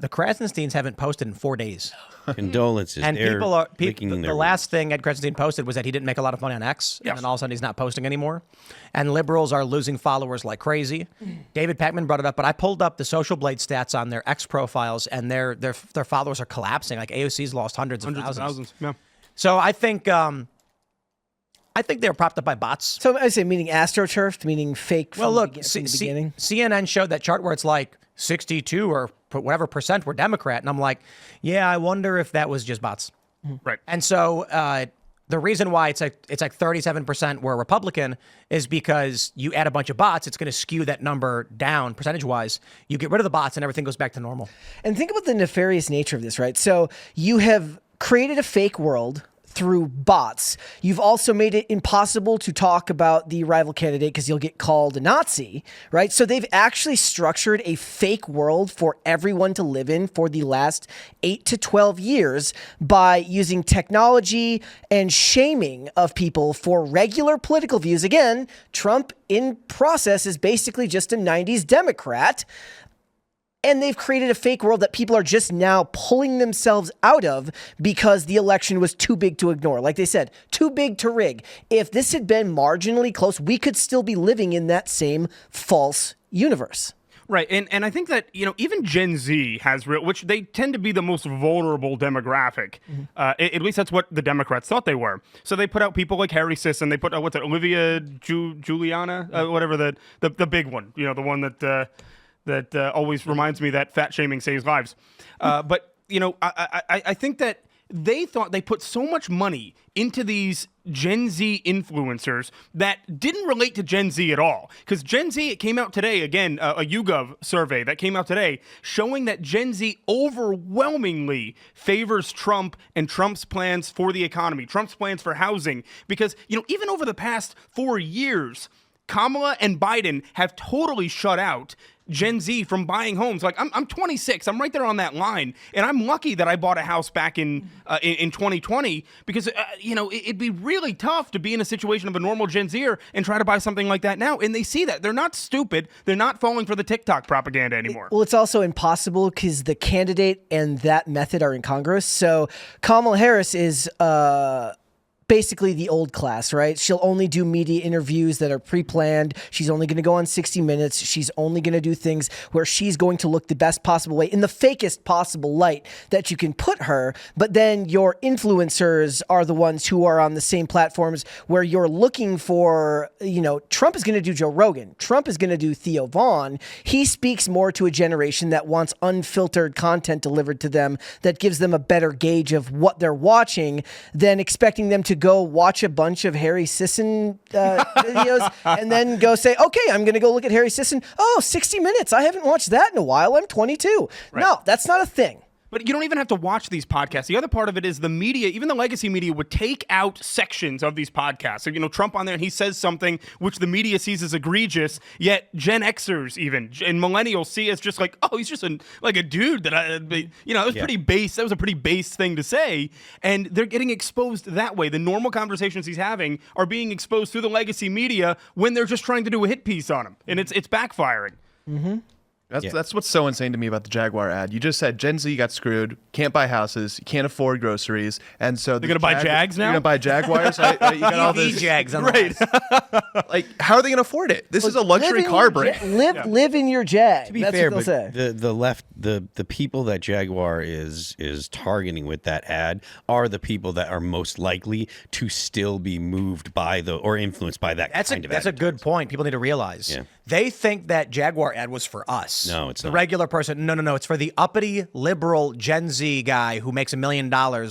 The Krasensteins haven't posted in 4 days. Condolences. And They're people are licking their the last thing Ed Krasenstein posted was that he didn't make a lot of money on X, and then all of a sudden he's not posting anymore. And liberals are losing followers like crazy. David Pakman brought it up, but I pulled up the Social Blade stats on their X profiles, and their followers are collapsing. Like AOC's lost hundreds of thousands. Yeah. So I think they're propped up by bots. So I say meaning astroturfed, meaning fake. Well, look, from the beginning. CNN showed that chart where it's like 62 or whatever percent were Democrat, and I'm like, yeah, I wonder if that was just bots. Right. And so the reason why it's like 37% were Republican is because you add a bunch of bots, it's going to skew that number down percentage-wise. You get rid of the bots, and everything goes back to normal. And think about the nefarious nature of this, right? So you have created a fake world through bots. You've also made it impossible to talk about the rival candidate because you'll get called a Nazi, right? So they've actually structured a fake world for everyone to live in for the last 8 to 12 years by using technology and shaming of people for regular political views. Again, Trump in process is basically just a 90s Democrat. And they've created a fake world that people are just now pulling themselves out of because the election was too big to ignore. Like they said, too big to rig. If this had been marginally close, we could still be living in that same false universe. Right, and I think that, even Gen Z has which they tend to be the most vulnerable demographic. At least that's what the Democrats thought they were. So they put out people like Harry Sisson. They put out, Olivia Juliana, whatever the big one. The one that always reminds me that fat shaming saves lives. But I think that they thought they put so much money into these Gen Z influencers that didn't relate to Gen Z at all. Because Gen Z, it came out today, again, a YouGov survey that came out today, showing that Gen Z overwhelmingly favors Trump and Trump's plans for the economy, Trump's plans for housing. Because, even over the past 4 years, Kamala and Biden have totally shut out Gen Z from buying homes. Like I'm 26. I'm right there on that line, and I'm lucky that I bought a house back in 2020 because it'd be really tough to be in a situation of a normal Gen Zer and try to buy something like that now. And they see that they're not stupid. They're not falling for the TikTok propaganda anymore. Well, it's also impossible because the candidate and that method are incongruous. So Kamala Harris is basically the old class, right? She'll only do media interviews that are pre-planned. She's only going to go on 60 Minutes. She's only going to do things where she's going to look the best possible way in the fakest possible light that you can put her. But then your influencers are the ones who are on the same platforms where you're looking for, Trump is going to do Joe Rogan. Trump is going to do Theo Vaughn. He speaks more to a generation that wants unfiltered content delivered to them that gives them a better gauge of what they're watching than expecting them to go watch a bunch of Harry Sisson videos and then go say, okay, I'm going to go look at Harry Sisson. Oh, 60 Minutes. I haven't watched that in a while. I'm 22. Right. No, that's not a thing. But you don't even have to watch these podcasts. The other part of it is the media, even the legacy media, would take out sections of these podcasts. So, Trump on there, and he says something which the media sees as egregious, yet Gen Xers even, and millennials see as just like, oh, he's just a dude that, that was pretty base. That was a pretty base thing to say. And they're getting exposed that way. The normal conversations he's having are being exposed through the legacy media when they're just trying to do a hit piece on him. And it's backfiring. Mm-hmm. That's what's so insane to me about the Jaguar ad. You just said Gen Z got screwed, can't buy houses, can't afford groceries, and so they're gonna buy Jags now. You're gonna buy Jaguars. You got all this Jags on right. Like, how are they gonna afford it? This is a luxury car brand. Live in your Jag. To be That's fair, what they'll say. the left, the people that Jaguar is targeting with that ad are the people that are most likely to still be moved by or influenced by that kind of. That's a good point. People need to realize. Yeah. They think that Jaguar ad was for us. No, it's the not. regular person. No. It's for the uppity liberal Gen Z guy who makes $1 million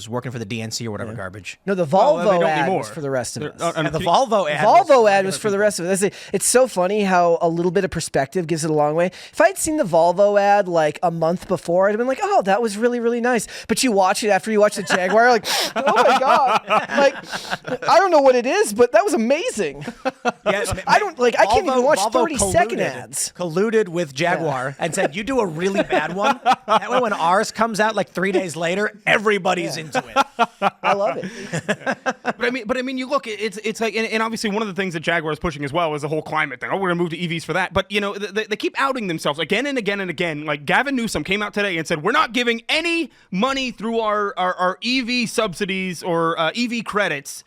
working for the DNC or whatever garbage. No, the Volvo ad was for the rest of us. And the Volvo ad. Volvo ad was for the rest of us. It's so funny how a little bit of perspective gives it a long way. If I had seen the Volvo ad like a month before, I'd have been like, oh, that was really, really nice. But you watch it after you watch the Jaguar, like, oh my God. Like, I don't know what it is, but that was amazing. Yes, I can't even watch 30-second ads. Colluded with Jaguar and said, you do a really bad one. That way when ours comes out like 3 days later, everybody's into it. I love it. But I mean, you look, it's like, and obviously one of the things that Jaguar is pushing as well is the whole climate thing. Oh, we're gonna move to EVs for that. But they keep outing themselves again and again and again. Like Gavin Newsom came out today and said, we're not giving any money through our EV subsidies or EV credits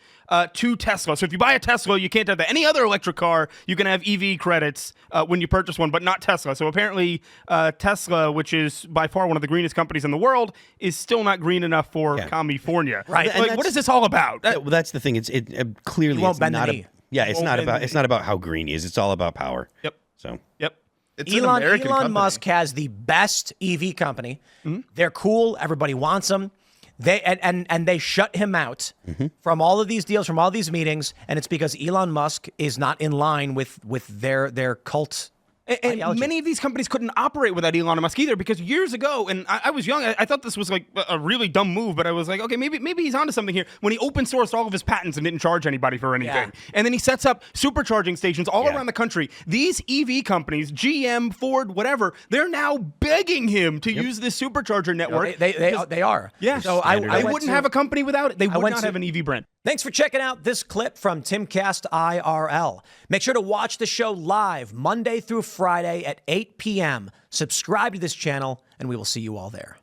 to Tesla. So if you buy a Tesla, you can't have that. Any other electric car, you can have EV credits when you purchase one, but not Tesla. So apparently Tesla, which is by far one of the greenest companies in the world, is still not green enough for California. Right. Like, what is this all about? Well, that's the thing. It's clearly You won't it's bend the not knee. it's not about how green he is. It's all about power. Yep. So Yep. It's an Elon American company. Musk has the best EV company. They're cool. Everybody wants them. They shut him out from all of these deals, from all these meetings, and it's because Elon Musk is not in line with their cult. And ideology. many of these companies couldn't operate without Elon Musk either, because years ago, and I was young, I thought this was like a really dumb move, but I was like, okay, maybe he's onto something here. When he open sourced all of his patents and didn't charge anybody for anything, Yeah. and then he sets up supercharging stations all around the country. These EV companies, GM, Ford, whatever, they're now begging him to use this supercharger network. They are. Yeah, So they wouldn't have a company without it. They would went not to- have an EV brand. Thanks for checking out this clip from Timcast IRL. Make sure to watch the show live Monday through Friday at 8 p.m. Subscribe to this channel, and we will see you all there.